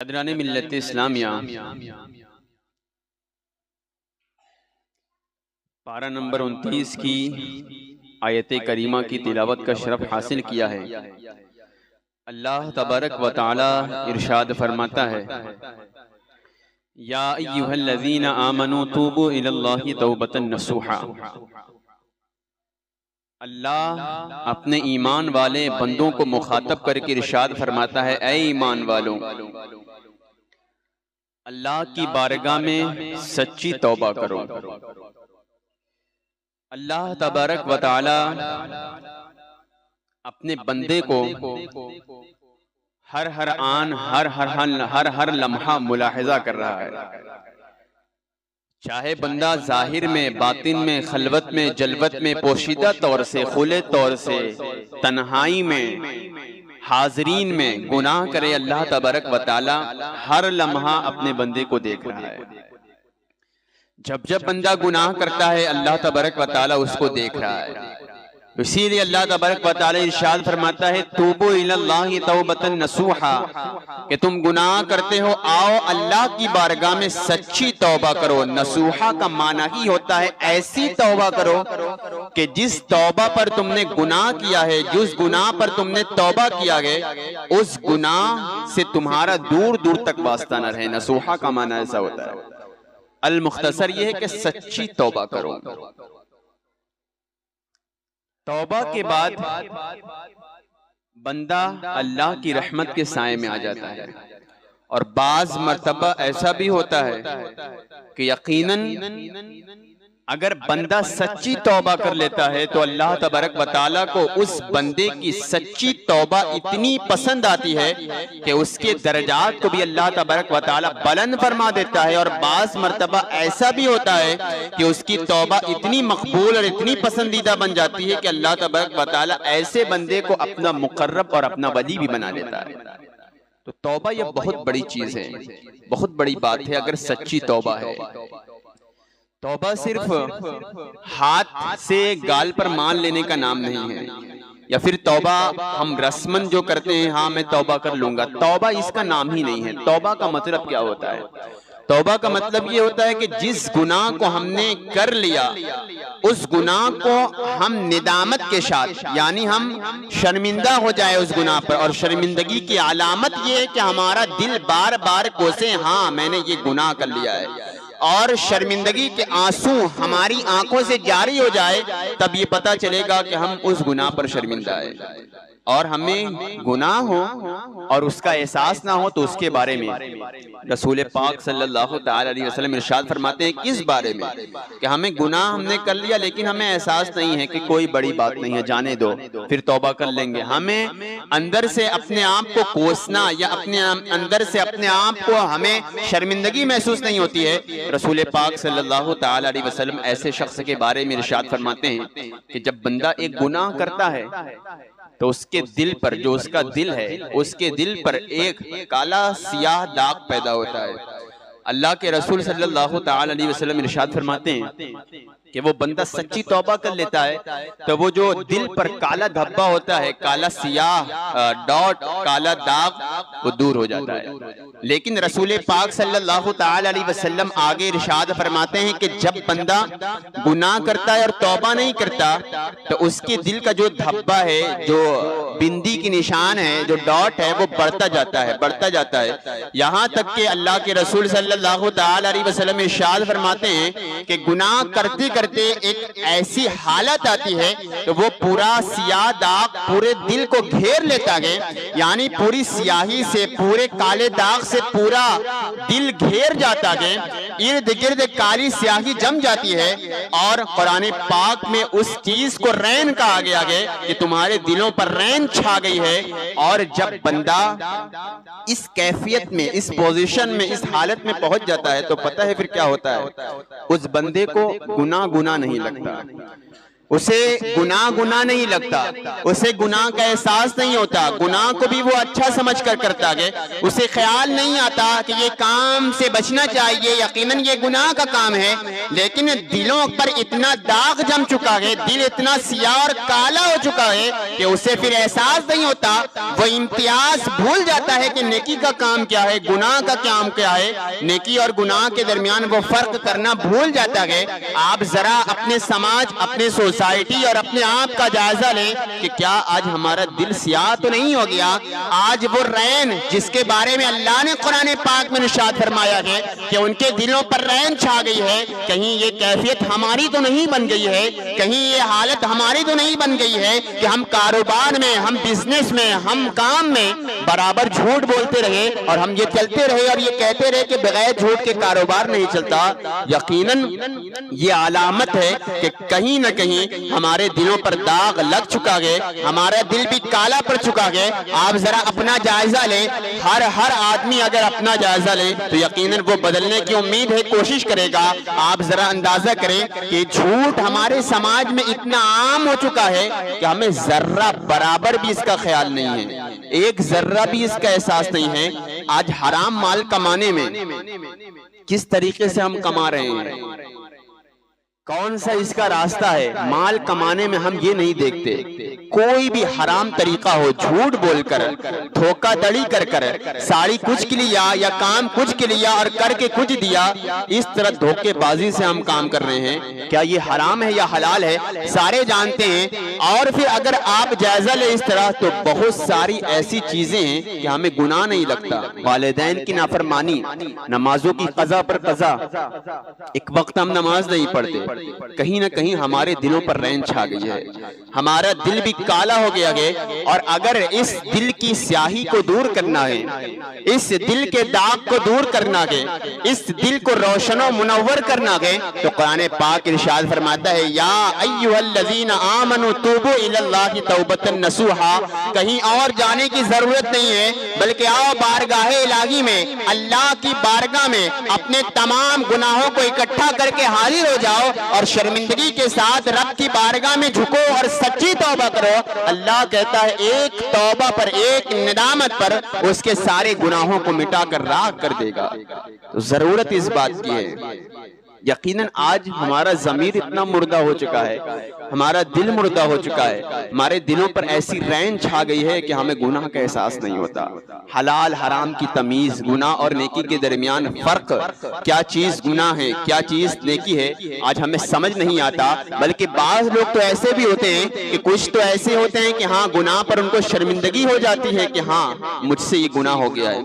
कादराने मिल्लत इस्लामिया पारा नंबर 29 की आयत करीमा की तिलावत का शरफ हासिल किया है। अल्लाह तबारक व तआला इरशाद फरमाता है, या अय्युहल्लज़ीना आमनू तूबू इलल्लाहि तौबतन नसूहा। अल्लाह अपने ईमान वाले बंदों को मुखातब करके इरशाद फरमाता है, ऐ ईमान वालों, अल्लाह की बारगाह में सच्ची तौबा करो। अल्लाह तबारक व तआला अपने बंदे को हर हर आन हर लम्हा मुलाहिजा कर रहा है। चाहे बंदा जाहिर में, बातिन में, खलवत में, जलवत में, पोशीदा तौर से, खुले तौर से, तन्हाई में, हाजरीन में गुनाह करे, अल्लाह तबारक व तआला हर लम्हा अपने बंदे को देख रहा है। जब जब बंदा गुनाह करता है अल्लाह तबारक व तआला उसको देख रहा है। इसीलिए अल्लाह तबारक व तआला इरशाद फरमाता है, तूबू इलल्लाहि तौबतन नसूहा, कि तुम गुनाह करते हो, आओ अल्लाह की बारगाह में सच्ची तौबा करो। नसूहा का माना ही होता है ऐसी तौबा करो कि जिस तौबा पर तुमने गुनाह किया है, जिस गुनाह पर तुमने तौबा किया है, उस गुनाह से तुम्हारा दूर दूर तक वास्ता न रहे। नसूहा का माना ऐसा होता है। अल मुख्तसर यह है कि सच्ची तौबा करो। तौबा के बाद बंदा अल्लाह की रहमत के साए में आ जाता है। और बाज मर्तबा ऐसा भी होता है कि यकीनन अगर बंदा सच्ची तौबा कर लेता है तो अल्लाह तबारक व तआला को उस बंदे की सच्ची तौबा इतनी पसंद आती है कि उसके दर्जात को भी अल्लाह तबारक व तआला बुलंद फरमा देता है। और बाज मर्तबा ऐसा भी होता है कि उसकी तौबा इतनी मकबूल और इतनी पसंदीदा बन जाती है कि अल्लाह तबारक व तआला ऐसे बंदे को अपना मुकर्रब और अपना वली भी बना देता है। तो तौबा यह बहुत बड़ी चीज है, बहुत बड़ी बात है अगर सच्ची तौबा है। तौबा सिर्फ हाथ से गाल पर मान लेने का नाम नहीं है, या फिर तौबा हम रस्मन जो करते हैं, हाँ मैं तौबा कर लूंगा, तौबा इसका नाम ही नहीं है। तौबा का मतलब क्या होता है? तौबा का मतलब ये होता है कि जिस गुनाह को हमने कर लिया, उस गुनाह को हम निदामत के साथ, यानी हम शर्मिंदा हो जाए उस गुनाह पर। और शर्मिंदगी की अलामत ये है कि हमारा दिल बार बार कोसे, हाँ मैंने ये गुनाह कर लिया है, और शर्मिंदगी के आंसू हमारी आंखों से जारी हो जाए, तब ये पता चलेगा कि हम उस गुनाह पर शर्मिंदा है। और हमें गुनाह हो और उसका एहसास ना हो तो उसके बारे में रसूल पाक सल्लल्लाहु तआला अलैहि वसल्लम इरशाद फरमाते हैं, किस बारे में? कि हमें गुनाह हमने कर लिया लेकिन हमें एहसास नहीं है कि कोई बड़ी बात नहीं है, जाने दो, फिर तौबा कर लेंगे। हमें अंदर से अपने आप को कोसना या अपने अंदर से अपने आप को हमें शर्मिंदगी महसूस नहीं होती है। रसूल पाक सल्लल्लाहु तआला अलैहि वसल्लम ऐसे शख्स के बारे में इरशाद फरमाते हैं कि जब बंदा एक गुनाह करता है तो उसके दिल पर, जो उसका दिल है, उसके दिल पर एक काला सियाह दाग पैदा होता है। अल्लाह के रसूल सल्लल्लाहु तआला अलैहि वसल्लम इरशाद फरमाते हैं कि वो बंदा सच्ची तौबा कर लेता है तो वो जो दिल पर काला धब्बा होता है, काला सियाह डॉट, काला दाग, वो दूर हो जाता है। लेकिन रसूल पाक सल्लल्लाहु तआला अलैहि वसल्लम आगे इरशाद फरमाते हैं कि जब बंदा गुनाह करता है और तौबा नहीं करता तो उसके दिल का जो धब्बा है, जो बिंदी की निशान है, जो डॉट है, वो बढ़ता जाता है, बढ़ता जाता है, यहाँ तक कि अल्लाह के रसूल सल्लल्लाहु तआला अलैहि वसल्लम इरशाद फरमाते हैं कि गुनाह करते करते एक ऐसी हालत आती है तो वो पूरा सियाह दाग पूरे दिल को घेर लेता है, यानी पूरी स्याही से, पूरे काले दाग से पूरा दिल घेर जाता है, इर्द गिर्द काली स्याही जम जाती है। और कुरान पाक में उस चीज को रैन कहा गया है कि तुम्हारे दिलों पर रैन छा गई है। और जब बंदा इस कैफियत में, इस पोजीशन में, इस हालत में पहुंच जाता है तो पता है फिर क्या होता है? उस बंदे को गुनाह नहीं लगता। उसे गुनाह नहीं लगता, उसे गुनाह का एहसास नहीं होता, गुनाह को भी वो अच्छा समझकर करता है। उसे ख्याल नहीं आता कि ये काम से बचना चाहिए, यकीनन ये गुनाह का काम है, लेकिन दिलों पर इतना दाग जम चुका है, दिल इतना सियाह और काला हो चुका है कि उसे फिर एहसास नहीं होता। वो इम्तियाज भूल जाता है कि नेकी का काम क्या है, गुनाह का काम क्या है। नेकी और गुनाह के दरमियान वो फर्क करना भूल जाता है। आप जरा अपने समाज, अपने सोसाइटी और अपने आप का जायजा लें कि क्या आज हमारा दिल सियाह तो नहीं हो गया। आज वो रैन जिसके बारे में अल्लाह ने कुरान पाक में इरशाद फरमाया है कि उनके दिलों पर रैन छा गई है, कहीं ये कैफियत हमारी तो नहीं बन गई है, कहीं ये हालत हमारी तो नहीं बन गई है कि हम कारोबार में, हम बिजनेस में, हम काम में बराबर झूठ बोलते रहे और हम ये चलते रहे और ये कहते रहे कि बगैर झूठ के कारोबार नहीं चलता। यकीनन ये अलामत है कि कहीं ना कहीं हमारे दिलों पर दाग लग चुका है, हमारा दिल भी काला पड़ चुका है। आप जरा अपना जायजा लें, हर आदमी अगर अपना जायजा ले तो यकीनन वो बदलने की उम्मीद है, कोशिश करेगा। आप जरा अंदाजा करें कि झूठ हमारे समाज में इतना आम हो चुका है कि हमें जर्रा बराबर भी इसका ख्याल नहीं है, एक जर्रा भी इसका एहसास नहीं है। आज हराम माल कमाने में किस तरीके से हम कमा रहे हैं, कौन सा इसका रास्ता है, माल कमाने में हम ये नहीं देखते। कोई भी हराम तरीका हो, झूठ बोलकर, धोखाधड़ी कर कर, साड़ी कुछ के लिया या काम कुछ के लिया और करके कुछ दिया, इस तरह धोखेबाजी से हम काम कर रहे हैं। क्या ये हराम है या हलाल है, सारे जानते हैं। और फिर अगर आप जायजा ले इस तरह तो बहुत सारी ऐसी चीजें हैं कि हमें गुनाह नहीं लगता। वालिदैन की नाफरमानी, नमाजों की कज़ा पर कज़ा, एक वक्त हम नमाज नहीं पढ़ते, कहीं ना कहीं हमारे दिलों पर रैन छा गई है, हमारा दिल भी काला हो गया है। और अगर इस दिल की स्याही को दूर करना है, इस दिल के दाग को दूर करना है, इस दिल को रोशनो मुनव्वर करना है, तो कुरान पाक इरशाद फरमाता है, या अय्युहल्लज़ीना आमनू तूबू इलल्लाहि तौबतन नसूहा। कहीं और जाने की जरूरत नहीं है, बल्कि आओ बारगाहे इलाही में, अल्लाह की बारगाह में अपने तमाम गुनाहों को इकट्ठा करके हाजिर हो जाओ और शर्मिंदगी के साथ रब की बारगाह में झुको और सच्ची तौबा करो। अल्लाह कहता है एक तौबा पर, एक निदामत पर उसके सारे गुनाहों को मिटाकर राख कर देगा। तो जरूरत इस बात की है। यकीनन आज हमारा ज़मीर इतना मुर्दा हो चुका है, हमारा दिल मुर्दा हो चुका है, हमारे दिलों पर ऐसी रैन छा गई है कि हमें गुनाह का एहसास नहीं होता। हलाल हराम की तमीज, गुनाह और नेकी के दरमियान फर्क, क्या चीज गुनाह है, क्या चीज नेकी है, आज हमें समझ नहीं आता। बल्कि बाज लोग तो ऐसे भी होते हैं कि कुछ तो ऐसे होते हैं कि हाँ गुनाह पर उनको शर्मिंदगी हो जाती है कि हाँ मुझसे ये गुनाह हो गया है।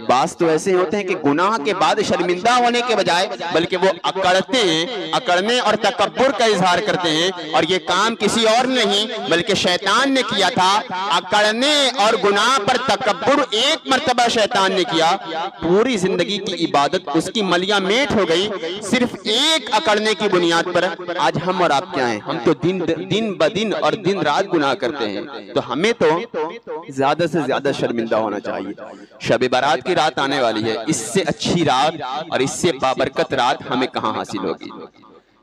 बाज तो ऐसे होते हैं कि गुनाह के बाद शर्मिंदा होने के बजाय बल्कि वो अकड़ते हैं, अकड़ने और तकब्बुर का इजहार करते हैं। और ये काम किसी और नहीं बल्कि शैतान ने किया था। अकड़ने और गुनाह पर तकब्बुर एक मर्तबा शैतान ने किया, पूरी जिंदगी की इबादत उसकी मलिया मेट हो गई सिर्फ एक अकड़ने की बुनियाद पर। आज हम और आप क्या हैं, हम तो दिन ब दिन और दिन रात गुनाह करते हैं। तो हमें तो ज्यादा से ज्यादा शर्मिंदा होना चाहिए। शब बारात की रात आने वाली है, इससे अच्छी रात और इससे बाबरकत रात हमें कहां हासिल होगी।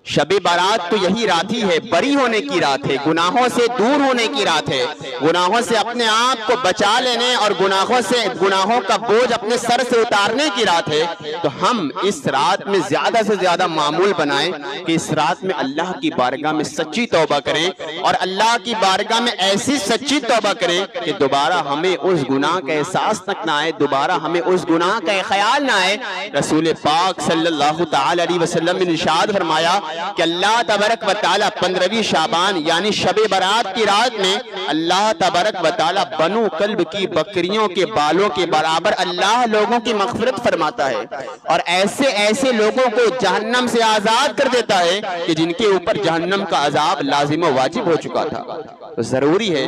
शब बारात तो यही रात ही है, बरी होने की रात है, गुनाहों से दूर होने की रात है, गुनाहों से अपने आप को बचा लेने और गुनाहों का बोझ अपने सर से उतारने की रात है। तो हम इस रात में ज्यादा से ज्यादा मामूल बनाएं कि इस रात में अल्लाह की बारगाह में सच्ची तौबा करें और अल्लाह की बारगाह में ऐसी सच्ची तौबा करें कि दोबारा हमें उस गुनाह का एहसास तक ना आए, दोबारा हमें उस गुनाह का ख्याल ना आए। रसूल पाक सल्लल्लाहु तआला अलैहि वसल्लम ने इरशाद फरमाया कि अल्लाह तबारक व तआला 15वीं शाबान यानी शबे बारात की रात में अल्लाह तबारक व तआला बनु कल्ब की बकरियों के बालों के बराबर अल्लाह लोगों की मग़फ़िरत फरमाता है और ऐसे ऐसे लोगों को जहन्नम से आजाद कर देता है कि जिनके ऊपर जहन्नम का अजाब लाजिम व वाजिब हो चुका था। तो जरूरी है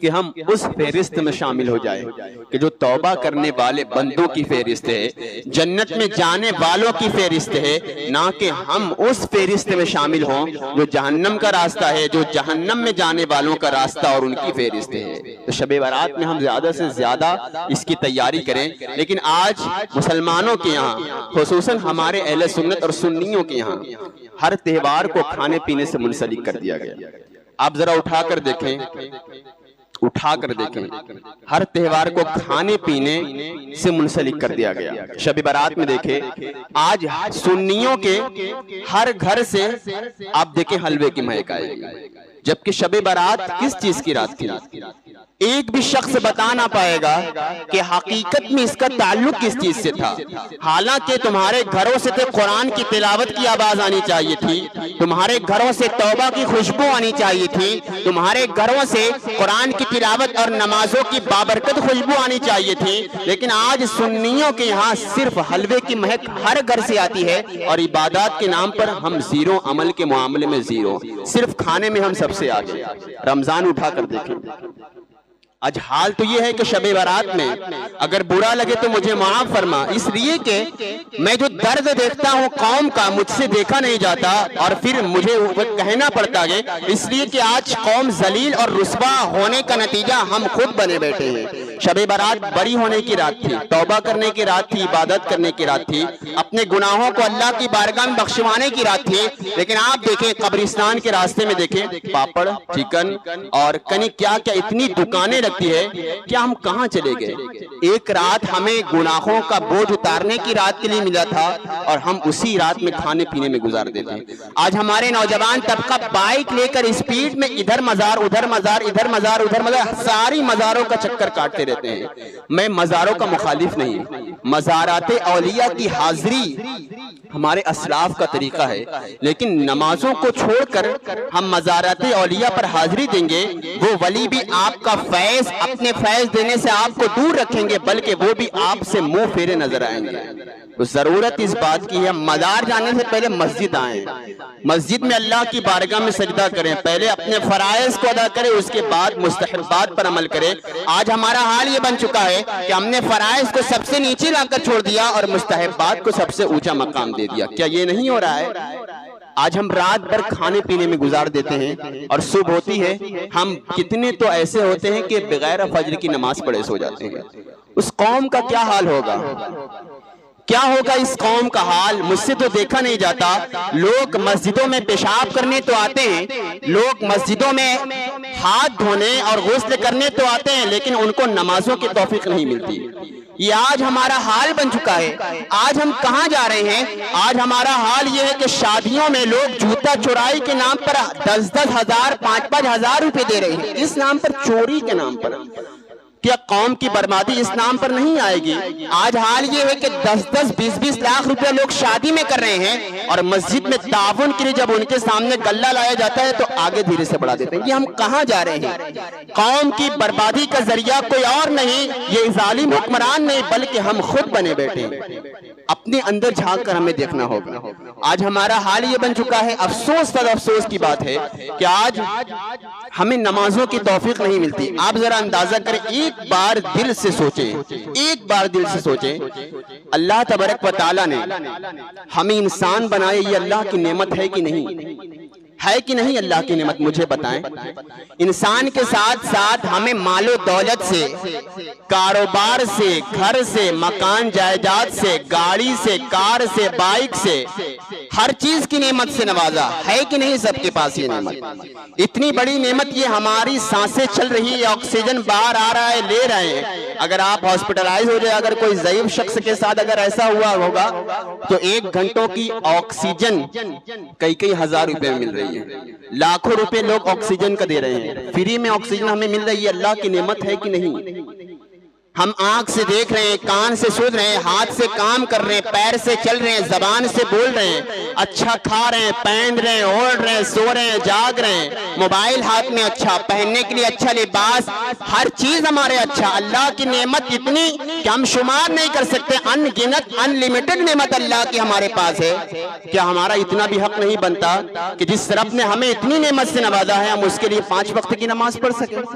कि हम उस फेरिस्त में शामिल हो जाए कि जो तौबा करने वाले बंदों की फेरिस्त है, जन्नत में जाने वालों की फेरिस्त है, ना कि हम उस फेरिस्त में शामिल हों जो जहन्नम का रास्ता है, जो जहन्नम में जाने वालों का रास्ता और उनकी फेरिस्त है। तो शब बारात में हम ज्यादा से ज्यादा इसकी तैयारी करें। लेकिन आज मुसलमानों के यहाँ, खुसूसन हमारे अहले सुन्नत और सुन्नियों के यहाँ हर त्योहार को खाने पीने से मुंसलिक कर दिया गया। आप जरा उठाकर देखें, हर त्योहार को खाने पीने से मुंसलिक कर दिया गया। शब बारात में देखें, आज सुन्नियों के हर घर से आप देखें हलवे की महक आएगी, जबकि शब बारात किस चीज की रात थी? एक भी शख्स बता ना पाएगा कि हकीकत में इसका ताल्लुक किस चीज से था। हालांकि तुम्हारे घरों से तो कुरान की तिलावत की आवाज आनी चाहिए थी, तुम्हारे घरों से तौबा की खुशबू आनी चाहिए थी, तुम्हारे घरों से कुरान की तिलावत और नमाजों की बाबरकत खुशबू आनी चाहिए थी, लेकिन आज सुन्नियों के यहाँ सिर्फ हलवे की महक हर घर से आती है और इबादत के नाम पर हम जीरो, अमल के मामले में जीरो, सिर्फ खाने में हम सबसे आगे। रमजान उठा कर देखें, आज हाल तो ये है कि शब बारात में अगर बुरा लगे तो मुझे माफ फरमा, इसलिए कि मैं जो दर्द देखता हूँ कौम का मुझसे देखा नहीं जाता और फिर मुझे कहना पड़ता है, इसलिए कि आज कौम जलील और रुस्वा होने का नतीजा हम खुद बने बैठे हैं। शब बारात बरी होने की रात थी, तौबा करने की रात थी, इबादत करने की रात थी, अपने गुनाहों को अल्लाह की बारगाह में बख्शवाने की रात थी, लेकिन आप देखें कब्रिस्तान के रास्ते में देखें पापड़, चिकन और कहीं क्या क्या इतनी दुकानें लगती है, क्या हम कहां चले गए? एक रात हमें गुनाहों का बोझ उतारने की रात के लिए मिला था और हम उसी रात में खाने पीने में गुजार देते हैं। आज हमारे नौजवान तबका बाइक लेकर स्पीड में इधर मजार उधर मजार, इधर मजार उधर मजार, सारी मजारों का चक्कर काटते रहते हैं। मैं मजारों का मुखालिफ नहीं, मजाराते औलिया की हाजिरी हमारे असलाफ का तरीका है, लेकिन नमाजों को छोड़कर हम मजाराते औलिया पर हाजिरी देंगे, वो वली भी आपका फैज अपने फैज देने से आपको दूर रखेंगे, बल्कि वो भी आपसे मुंह फेरे नजर आएंगे। तो जरूरत इस बात की है मजार जाने से पहले मस्जिद आए, मस्जिद में अल्लाह की बारगाह में सजदा करें, पहले अपने फराइज को अदा करें, उसके बाद मुस्तहब्बात पर अमल करें। आज हमारा हाल ये बन चुका है कि हमने फराइज को सबसे नीचे लाकर छोड़ दिया और मुस्तहब्बात को सबसे ऊंचा मकाम दे दिया। क्या ये नहीं हो रहा है? आज हम रात भर खाने पीने में गुजार देते हैं और सुबह होती है हम कितने तो ऐसे होते हैं कि बगैर फजर की नमाज पढ़े सो जाते हैं। उस कौम का क्या हाल होगा? क्या होगा इस कौम का हाल? मुझसे तो देखा नहीं जाता। लोग मस्जिदों में पेशाब करने तो आते हैं, लोग मस्जिदों में हाथ धोने और गुस्ल करने तो आते हैं, लेकिन उनको नमाजों की तौफीक नहीं मिलती। ये आज हमारा हाल बन चुका है। आज हम कहां जा रहे हैं? आज हमारा हाल ये है कि शादियों में लोग जूता चोराई के नाम पर 10-10 हजार 5-5 हजार रुपए दे रहे हैं, इस नाम पर, चोरी के नाम पर। क्या कौम की बर्बादी इस नाम पर नहीं आएगी? आज हाल ये है कि 10-10 20-20 लाख रुपए लोग शादी में कर रहे हैं और मस्जिद में ताउन के लिए जब उनके सामने गल्ला लाया जाता है तो आगे धीरे से बढ़ा देते हैं। ये हम कहां जा रहे हैं? कौम की बर्बादी का जरिया कोई और नहीं, ये जालिम हुक्मरान नहीं, बल्कि हम खुद बने बैठे हैं। अपने अंदर झांक कर हमें देखना होगा। आज हमारा हाल ये बन चुका है। अफसोस पर अफसोस की बात है कि आज हमें नमाजों की तौफीक नहीं मिलती। आप जरा अंदाजा करें, एक बार दिल से सोचें, एक बार दिल से सोचें, अल्लाह तबारक व तआला ने हमें इंसान बनाए, ये अल्लाह की नेमत है कि नहीं? है कि नहीं अल्लाह की नेमत? मुझे बताएं। इंसान के साथ साथ हमें मालो दौलत से, कारोबार से, घर से, मकान जायदाद से, गाड़ी से, कार से, बाइक से, हर चीज की नेमत से नवाजा है कि नहीं? सबके पास ये नेमत, इतनी बड़ी नेमत, ये हमारी सांसें चल रही है, ऑक्सीजन बाहर आ रहा है, ले रहे हैं। अगर आप हॉस्पिटलाइज हो जाए, अगर कोई ज़ईफ शख्स के साथ अगर ऐसा हुआ होगा तो 1 घंटों की ऑक्सीजन कई हजार रुपए में मिल रही है। लाखों रुपए लोग ऑक्सीजन का दे रहे हैं, फ्री में ऑक्सीजन हमें मिल रही है। अल्लाह की नेमत है कि नहीं? हम आंख से देख रहे हैं, कान से सुन रहे हैं, हाथ से काम कर रहे हैं, पैर से चल रहे हैं, जबान से बोल रहे हैं, अच्छा खा रहे हैं, पहन रहे हैं, ओढ़ रहे हैं, सो रहे हैं, जाग रहे हैं, मोबाइल हाथ में अच्छा, पहनने के लिए अच्छा लिबास, हर चीज हमारे अच्छा। अल्लाह की नेमत इतनी कि हम शुमार नहीं कर सकते, अनगिनत अनलिमिटेड नेमत अल्लाह की हमारे पास है। क्या हमारा इतना भी हक नहीं बनता कि जिस रब ने हमें इतनी नेमत से नवाजा है हम उसके लिए 5 वक्त की नमाज पढ़ सके?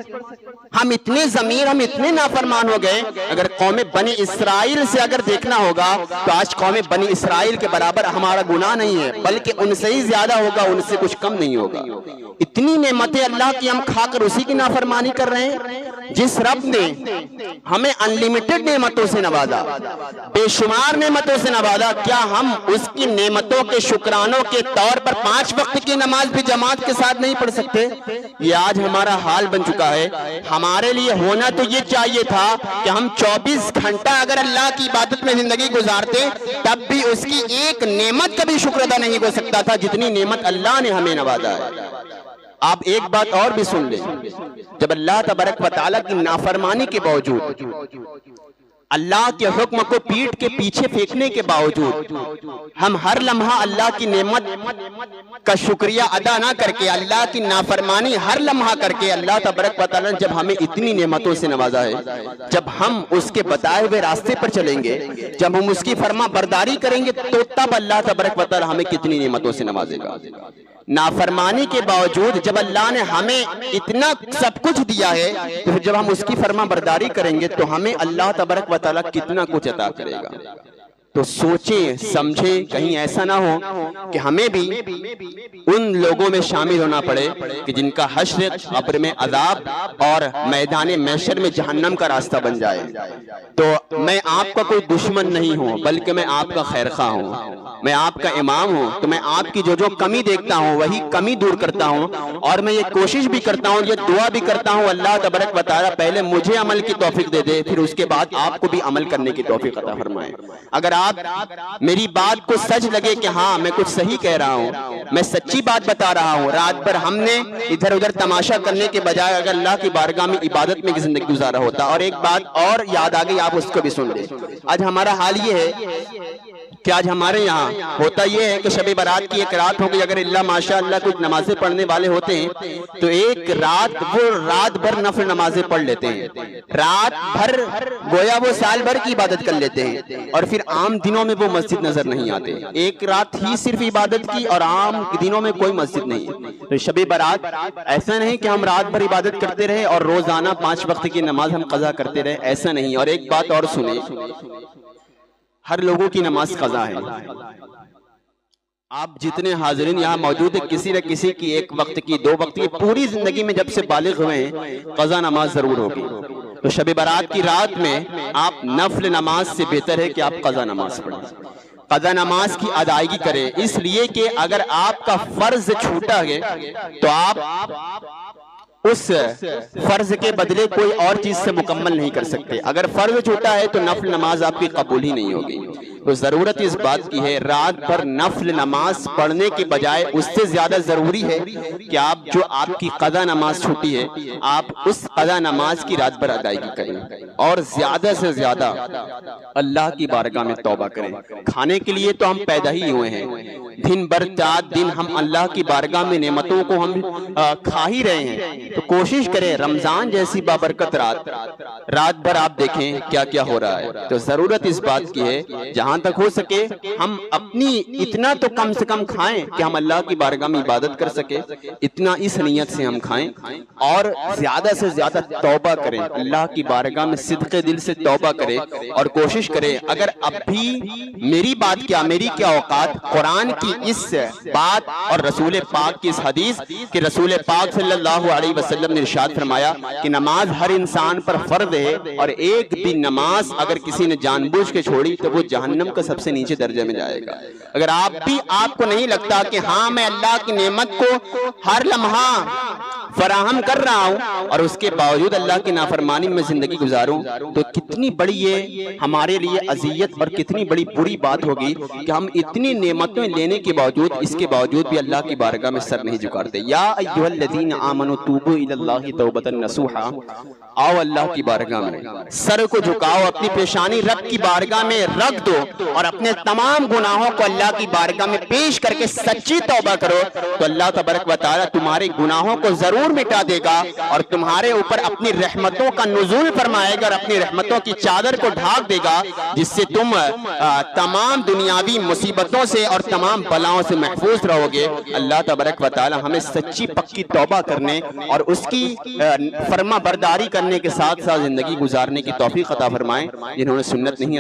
हम इतने ज़मीर, हम इतने नाफरमान हो गए। अगर कौम बनी इसराइल से अगर देखना होगा तो आज कौम बनी इसराइल के बराबर हमारा गुनाह नहीं है, बल्कि उनसे ही ज्यादा होगा, उनसे कुछ कम नहीं होगा। इतनी नेमतें अल्लाह की हम खाकर उसी की नाफरमानी कर रहे हैं। जिस रब ने हमें अनलिमिटेड नेमतों से नवाजा, बेशुमार नेमतों से नवाजा, क्या हम उसकी नेमतों के शुक्रानों के तौर पर 5 वक्त की नमाज भी जमात के साथ नहीं पढ़ सकते? ये आज हमारा हाल बन चुका है। हमारे लिए होना तो ये चाहिए था कि हम 24 घंटा अगर अल्लाह की इबादत में जिंदगी गुजारते, तब भी उसकी एक नेमत का भी शुक्र अदा नहीं हो सकता था जितनी नेमत अल्लाह ने हमें नवाजा है। आप एक बात और भी सुन लें, जब अल्लाह तबारक व तआला की नाफरमानी के बावजूद, अल्लाह के हुक्म को पीठ के पीछे फेंकने के बावजूद हम हर लम्हा अल्लाह की नेमत का शुक्रिया अदा ना करके अल्लाह की नाफरमानी हर लम्हा करके, अल्लाह तबारक व तआला जब हमें इतनी नेमतों से नवाजा है, जब हम उसके बताए हुए रास्ते पर चलेंगे, जब हम उसकी फरमा बरदारी करेंगे, तो तब अल्लाह तबारक व तआला हमें कितनी नेमतों से नवाजेगा। नाफरमानी के बावजूद जब अल्लाह ने हमें इतना सब कुछ दिया है, तो फिर जब हम उसकी फरमा बरदारी करेंगे तो हमें अल्लाह तबारक व तआला कितना कुछ अता करेगा। तो सोचें समझें, कहीं ऐसा ना हो कि हमें भी उन लोगों में शामिल होना पड़े कि जिनका हश्र कब्र में अजाब और मैदान महशर में जहन्नम का रास्ता बन जाए। तो मैं आपका कोई दुश्मन नहीं हूँ, बल्कि मैं आपका खैरखा हूँ, मैं आपका इमाम हूँ। तो मैं आपकी जो जो कमी देखता हूँ वही कमी दूर करता हूँ, और मैं ये कोशिश भी करता हूँ, ये दुआ भी करता हूँ, अल्लाह तबारक व तआला पहले मुझे अमल की तौफीक दे दे, फिर उसके बाद आपको भी अमल करने की तौफीक अता फरमाए। अगर आप मेरी बात को सच लगे कि हाँ मैं कुछ सही कह रहा हूँ, मैं सच्ची बात बता रहा हूँ, रात भर हमने इधर उधर तमाशा करने के बजाय अगर अल्लाह की बारगाह में इबादत में जिंदगी गुजारा होता। और एक बात और याद आ गई, आप उसको भी सुन ले। आज हमारा हाल ये है कि आज हमारे यहाँ होता यह है कि शब बारात की एक रात हो गई, अगर अल्लाह माशाअल्लाह कुछ नमाजें पढ़ने वाले होते हैं तो एक रात वो रात भर नफल नमाजें पढ़ लेते हैं, रात भर गोया वो साल भर की इबादत कर लेते हैं, और फिर आम दिनों में वो मस्जिद नजर नहीं आते। एक रात ही सिर्फ इबादत की और आम दिनों में कोई मस्जिद नहीं है। तो शब बारात ऐसा नहीं कि हम रात भर इबादत करते रहे और रोजाना 5 वक्त की नमाज हम कज़ा करते रहे, ऐसा नहीं। और एक बात और सुने, हर लोगों की नमाज कज़ा है। आप जितने हाजिरीन यहाँ मौजूद है, किसी न किसी की 1 वक्त की 2 वक्त की पूरी जिंदगी में जब से बालिग हुए हैं कज़ा नमाज जरूर होगी। तो शब बारात की रात में आप नफल नमाज से बेहतर है कि आप कज़ा नमाज पढ़ें, कज़ा नमाज की अदायगी करें। इसलिए कि अगर आपका फर्ज छूटा है तो आप उस फर्ज के बदले कोई और चीज से मुकम्मल नहीं कर सकते। अगर फर्ज छूटा है तो नफल नमाज आपकी कबूल ही नहीं होगी। तो जरूरत इस बात की है, रात भर नफल नमाज पढ़ने के बजाय उससे ज्यादा जरूरी है कि आप जो आपकी कज़ा नमाज छूटी है आप उस कज़ा नमाज की रात भर अदायगी करें और ज्यादा से ज्यादा अल्लाह की बारगाह में तौबा करें। खाने के लिए तो हम पैदा ही हुए हैं, दिन भर 4 दिन हम अल्लाह की बारगाह में नेमतों को हम खा ही रहे हैं। तो कोशिश करें रमजान जैसी बाबरकत रात भर आप देखें क्या क्या हो रहा है। तो जरूरत इस बात की है जहां तक हो सके हम अपनी इतना तो कम से कम खाएं कि हम अल्लाह की बारगाह में इबादत कर सके, इतना इस नीयत से हम खाएं और ज्यादा से ज्यादा तौबा करें, अल्लाह की बारगाह में सिद्क़े दिल से तौबा करें और कोशिश करें। अगर अब भी मेरी बात क्या, मेरी क्या औकात, कुरान की इस बात और रसूल पाक की इस हदीस कि रसूल पाक सल्लल्लाहु अलैहि वसल्लम ने इरशाद फरमाया कि नमाज हर इंसान पर फर्ज है और एक भी नमाज अगर किसी ने जानबूझ के छोड़ी तो वो जहन्नम का सबसे नीचे दर्जे में जाएगा। अगर आपको नहीं लगता कि हाँ मैं अल्लाह की नेमत को हर लम्हा फराहम कर रहा हूं और उसके बावजूद अल्लाह की नाफरमानी में जिंदगी गुजारूं, तो कितनी बड़ी ये हमारे लिए अजियत और कितनी बड़ी बुरी बात होगी कि हम इतनी नेमतें लेने के बावजूद इसके बावजूद भी अल्लाह की बारगाह में सर नहीं झुकाते। या अय्युहल्लज़ीना आमनू तूबू इलल्लाहि तौबतन नसूहा, आओ अल्लाह की बारगाह में सर को झुकाओ, अपनी पेशानी रब की बारगाह में रख दो और अपने तमाम गुनाहों को अल्लाह की बारगाह में पेश करके सच्ची तौबा करो, तो अल्लाह तबारक व तआला तुम्हारे गुनाहों को जरूर जरूर मिटा देगा और तुम्हारे ऊपर अपनी रहमतों का नुज़ूल फरमाएगा और अपनी रहमतों की चादर को ढाक देगा, जिससे तुम तमाम दुनियावी मुसीबतों से और तमाम बलाओं से महफूज रहोगे। अल्लाह तबारक व तआला हमें सच्ची पक्की तौबा करने और उसकी फर्मा बरदारी करने के साथ साथ जिंदगी गुजारने की तौफीक अता फरमाए। जिन्होंने सुन्नत नहीं